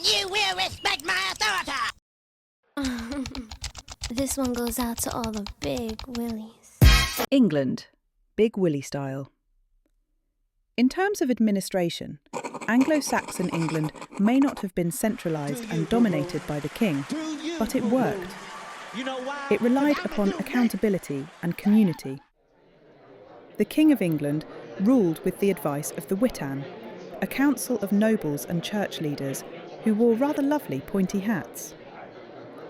You will respect my authority! This one goes out to all the big willies. England, Big Willie style. In terms of administration, Anglo-Saxon England may not have been centralised and dominated by the king, but it worked. It relied upon accountability and community. The King of England ruled with the advice of the Witan, a council of nobles and church leaders who wore rather lovely pointy hats.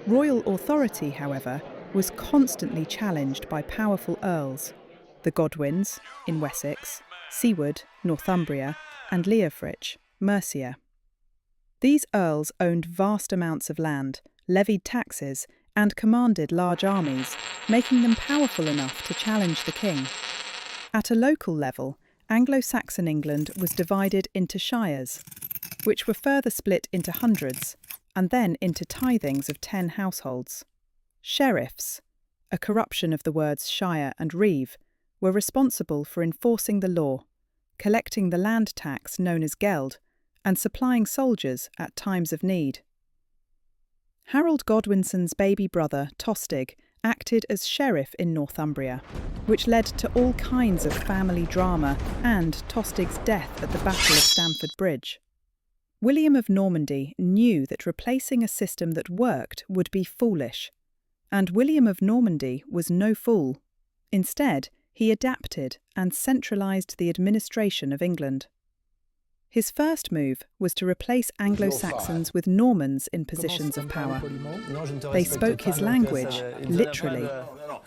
Royal authority, however, was constantly challenged by powerful earls, the Godwins in Wessex, Siward, Northumbria, and Leofric, Mercia. These earls owned vast amounts of land, levied taxes, and commanded large armies, making them powerful enough to challenge the king. At a local level, Anglo-Saxon England was divided into shires, which were further split into hundreds, and then into tithings of 10 households. Sheriffs, a corruption of the words shire and reeve, were responsible for enforcing the law, collecting the land tax known as geld, and supplying soldiers at times of need. Harold Godwinson's baby brother, Tostig, acted as sheriff in Northumbria, which led to all kinds of family drama and Tostig's death at the Battle of Stamford Bridge. William of Normandy knew that replacing a system that worked would be foolish, and William of Normandy was no fool. Instead, he adapted and centralised the administration of England. His first move was to replace Anglo-Saxons with Normans in positions of power. They spoke his language, literally,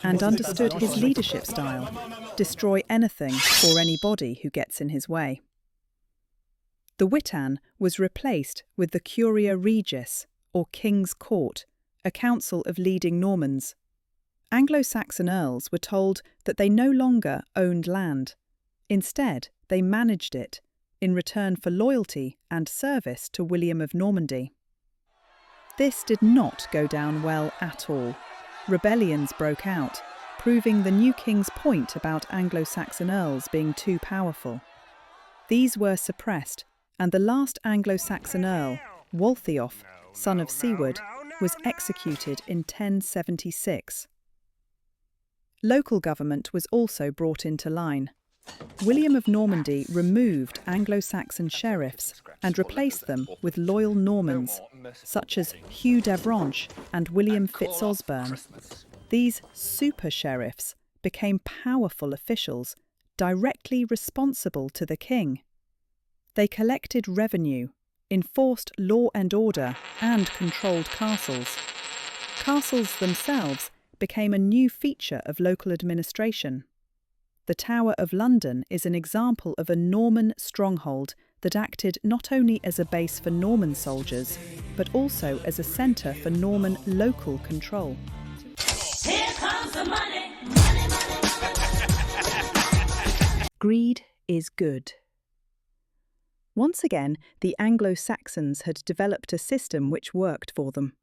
and understood his leadership style: destroy anything or anybody who gets in his way. The Witan was replaced with the Curia Regis, or King's Court, a council of leading Normans. Anglo-Saxon earls were told that they no longer owned land. Instead, they managed it, in return for loyalty and service to William of Normandy. This did not go down well at all. Rebellions broke out, proving the new king's point about Anglo-Saxon earls being too powerful. These were suppressed, and the last Anglo-Saxon earl, Waltheof, son of Siward, was executed in 1076. Local government was also brought into line. William of Normandy removed Anglo-Saxon sheriffs and replaced them with loyal Normans, such as Hugh d'Avranches and William Fitzosborne. These super sheriffs became powerful officials, directly responsible to the king. They collected revenue, enforced law and order, and controlled castles. Castles themselves became a new feature of local administration. The Tower of London is an example of a Norman stronghold that acted not only as a base for Norman soldiers, but also as a centre for Norman local control. Here comes the money! Greed is good. Once again, the Anglo-Saxons had developed a system which worked for them.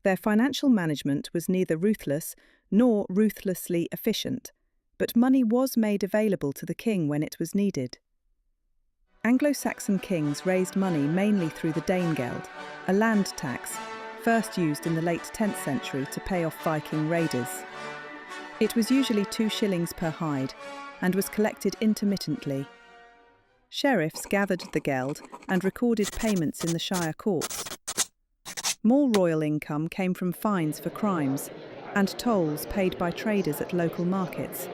Their financial management was neither ruthless nor ruthlessly efficient, but money was made available to the king when it was needed. Anglo-Saxon kings raised money mainly through the Danegeld, a land tax, first used in the late 10th century to pay off Viking raiders. It was usually 2 shillings per hide and was collected intermittently. Sheriffs gathered the geld and recorded payments in the shire courts. More royal income came from fines for crimes and tolls paid by traders at local markets.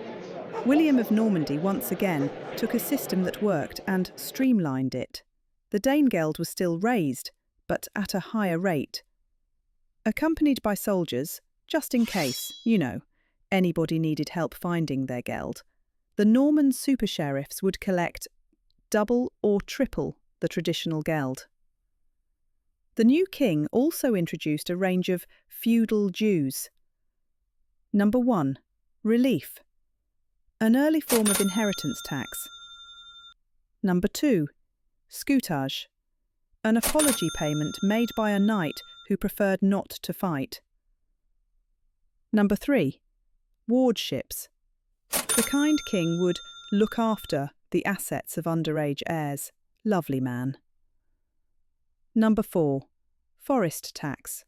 William of Normandy once again took a system that worked and streamlined it. The Danegeld was still raised, but at a higher rate. Accompanied by soldiers, just in case, anybody needed help finding their geld, the Norman super sheriffs would collect double or triple the traditional geld. The new king also introduced a range of feudal dues. Number 1. Relief, an early form of inheritance tax. Number 2. Scutage, an apology payment made by a knight who preferred not to fight. Number 3. Wardships, the kind king would look after the assets of underage heirs. Lovely man. Number 4. Forest tax,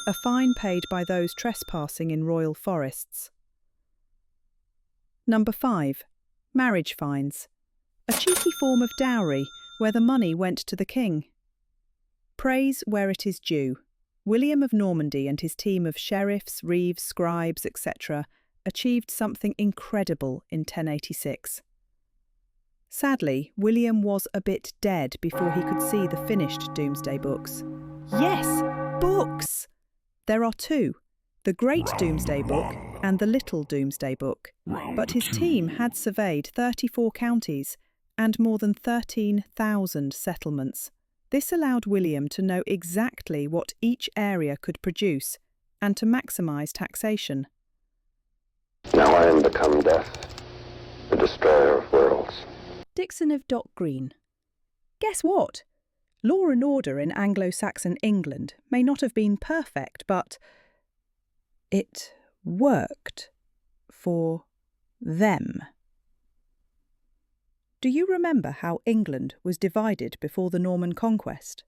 a fine paid by those trespassing in royal forests. Number 5. Marriage fines, a cheeky form of dowry where the money went to the king. Praise where it is due. William of Normandy and his team of sheriffs, reeves, scribes, etc. achieved something incredible in 1086. Sadly, William was a bit dead before he could see the finished Doomsday books. Yes, books! There are two, the Great Doomsday Book and the Little Doomsday Book, but his team had surveyed 34 counties and more than 13,000 settlements. This allowed William to know exactly what each area could produce and to maximise taxation. Now I am become death, the destroyer of worlds. Dixon of Dock Green. Guess what? Law and order in Anglo-Saxon England may not have been perfect, but it worked for them. Do you remember how England was divided before the Norman Conquest?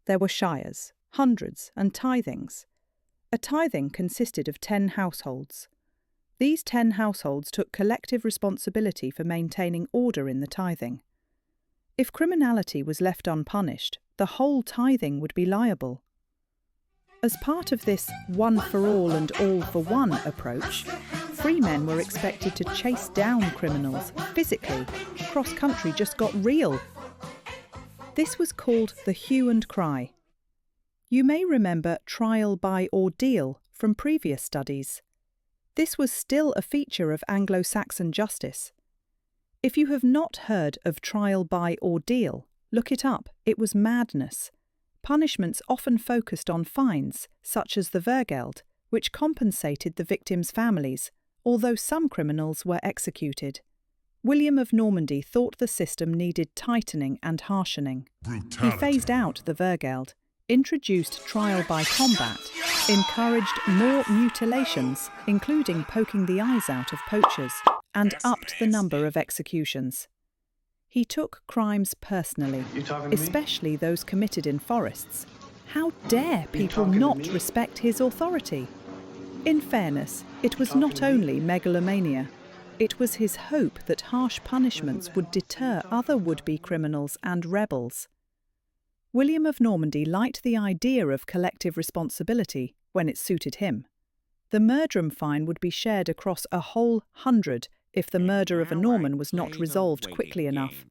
There were shires, hundreds, and tithings. A tithing consisted of 10 households. These 10 households took collective responsibility for maintaining order in the tithing. If criminality was left unpunished, the whole tithing would be liable. As part of this one for all and all for one approach, free men were expected to chase down criminals physically. Cross-country just got real. This was called the hue and cry. You may remember trial by ordeal from previous studies. This was still a feature of Anglo-Saxon justice. If you have not heard of trial by ordeal, look it up. It was madness. Punishments often focused on fines, such as the vergeld, which compensated the victims' families, although some criminals were executed. William of Normandy thought the system needed tightening and harshening. He phased out the vergeld, introduced trial by combat, encouraged more mutilations, including poking the eyes out of poachers, and upped the number of executions. He took crimes personally, especially those committed in forests. How dare people not respect his authority? In fairness, it was not only megalomania. It was his hope that harsh punishments would deter other would-be criminals and rebels. William of Normandy liked the idea of collective responsibility when it suited him. The murdrum fine would be shared across a whole 100 if the murder of a Norman was not resolved quickly enough.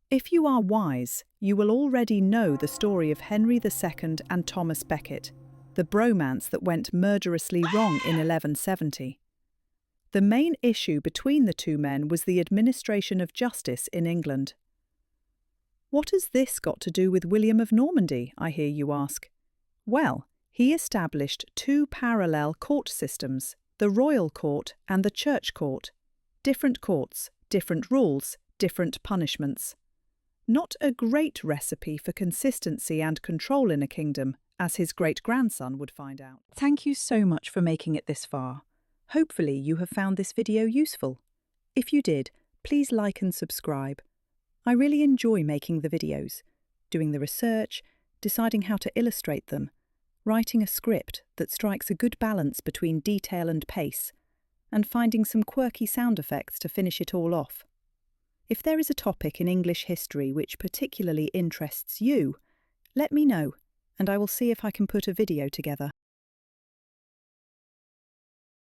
If you are wise, you will already know the story of Henry II and Thomas Becket, the bromance that went murderously wrong in 1170. The main issue between the two men was the administration of justice in England. What has this got to do with William of Normandy, I hear you ask? Well, he established two parallel court systems, the royal court and the church court. Different courts, different rules, different punishments. Not a great recipe for consistency and control in a kingdom, as his great-grandson would find out. Thank you so much for making it this far. Hopefully you have found this video useful. If you did, please like and subscribe. I really enjoy making the videos, doing the research, deciding how to illustrate them, writing a script that strikes a good balance between detail and pace, and finding some quirky sound effects to finish it all off. If there is a topic in English history which particularly interests you, let me know, and I will see if I can put a video together.